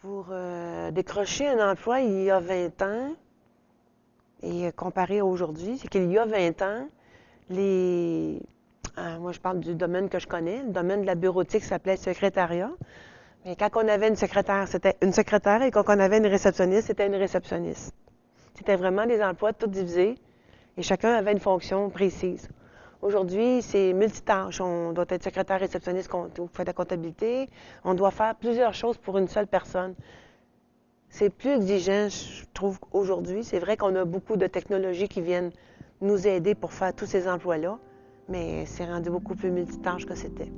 Pour décrocher un emploi il y a 20 ans et comparé à aujourd'hui, c'est qu'il y a 20 ans, moi je parle du domaine que je connais, le domaine de la bureautique s'appelait secrétariat. Mais quand on avait une secrétaire, c'était une secrétaire et quand on avait une réceptionniste, c'était une réceptionniste. C'était vraiment des emplois tout divisés et chacun avait une fonction précise. Aujourd'hui, c'est multitâche. On doit être secrétaire réceptionniste, on fait de la comptabilité. On doit faire plusieurs choses pour une seule personne. C'est plus exigeant, je trouve, aujourd'hui. C'est vrai qu'on a beaucoup de technologies qui viennent nous aider pour faire tous ces emplois-là, mais c'est rendu beaucoup plus multitâche que c'était.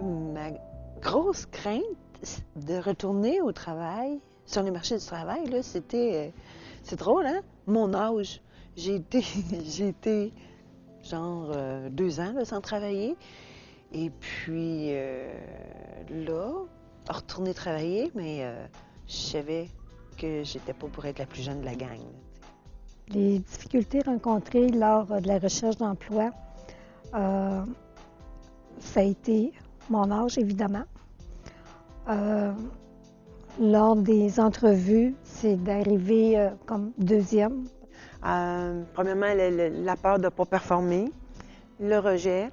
Ma grosse crainte de retourner au travail, sur le marché du travail, là, c'était, c'est drôle, hein? Mon âge. J'ai été genre 2 ans là, sans travailler. Et puis là, retourner travailler, mais je savais que j'étais pas pour être la plus jeune de la gang. Les difficultés rencontrées lors de la recherche d'emploi, ça a été mon âge, évidemment. Lors des entrevues, c'est d'arriver comme deuxième. Premièrement, la peur de ne pas performer, le rejet,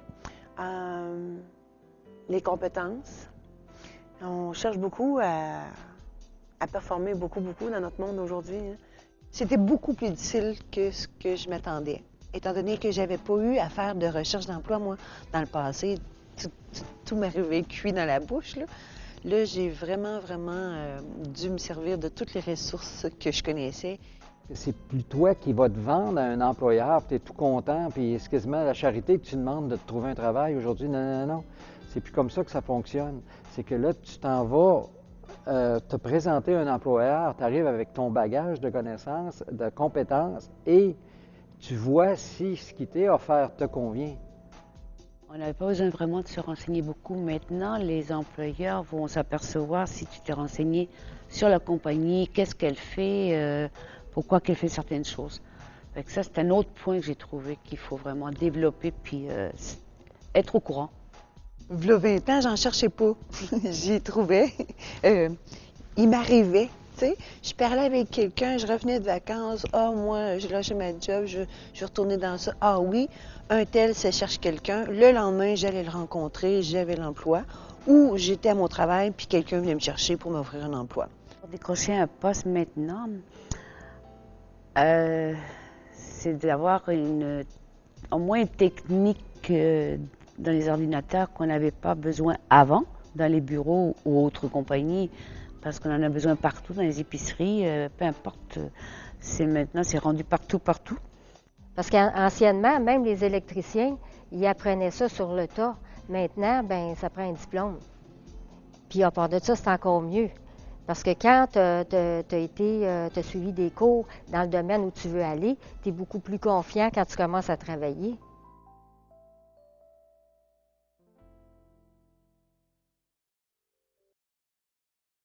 les compétences. On cherche beaucoup à performer beaucoup dans notre monde aujourd'hui. Hein. C'était beaucoup plus difficile que ce que je m'attendais. Étant donné que j'avais pas eu à faire de recherche d'emploi, moi, dans le passé, tout m'arrivait cuit dans la bouche. Là, j'ai vraiment dû me servir de toutes les ressources que je connaissais. C'est plus toi qui vas te vendre à un employeur, puis tu es tout content, puis c'est quasiment la charité que tu demandes de te trouver un travail aujourd'hui. Non. C'est plus comme ça que ça fonctionne. C'est que là, tu t'en vas te présenter à un employeur, tu arrives avec ton bagage de connaissances, de compétences, et tu vois si ce qui t'est offert te convient. On n'avait pas besoin vraiment de se renseigner beaucoup. Maintenant, les employeurs vont s'apercevoir si tu t'es renseigné sur la compagnie, qu'est-ce qu'elle fait, pourquoi qu'elle fait certaines choses. Fait que ça, c'est un autre point que j'ai trouvé qu'il faut vraiment développer puis être au courant. V'là 20 ans, j'en cherchais pas. J'y trouvais. Il m'arrivait, tu sais. Je parlais avec quelqu'un, je revenais de vacances. Ah, moi, j'ai lâché ma job, je vais retourner dans ça. Ah oui, un tel, ça cherche quelqu'un. Le lendemain, j'allais le rencontrer, j'avais l'emploi. Ou j'étais à mon travail, puis quelqu'un venait me chercher pour m'offrir un emploi. Pour décrocher un poste maintenant, c'est d'avoir au moins une technique dans les ordinateurs qu'on n'avait pas besoin avant, dans les bureaux ou autres compagnies, parce qu'on en a besoin partout, dans les épiceries, peu importe. Maintenant, c'est rendu partout. Parce qu'anciennement, même les électriciens, ils apprenaient ça sur le tas. Maintenant, ben ça prend un diplôme. Puis à part de ça, c'est encore mieux. Parce que quand tu as suivi des cours dans le domaine où tu veux aller, tu es beaucoup plus confiant quand tu commences à travailler.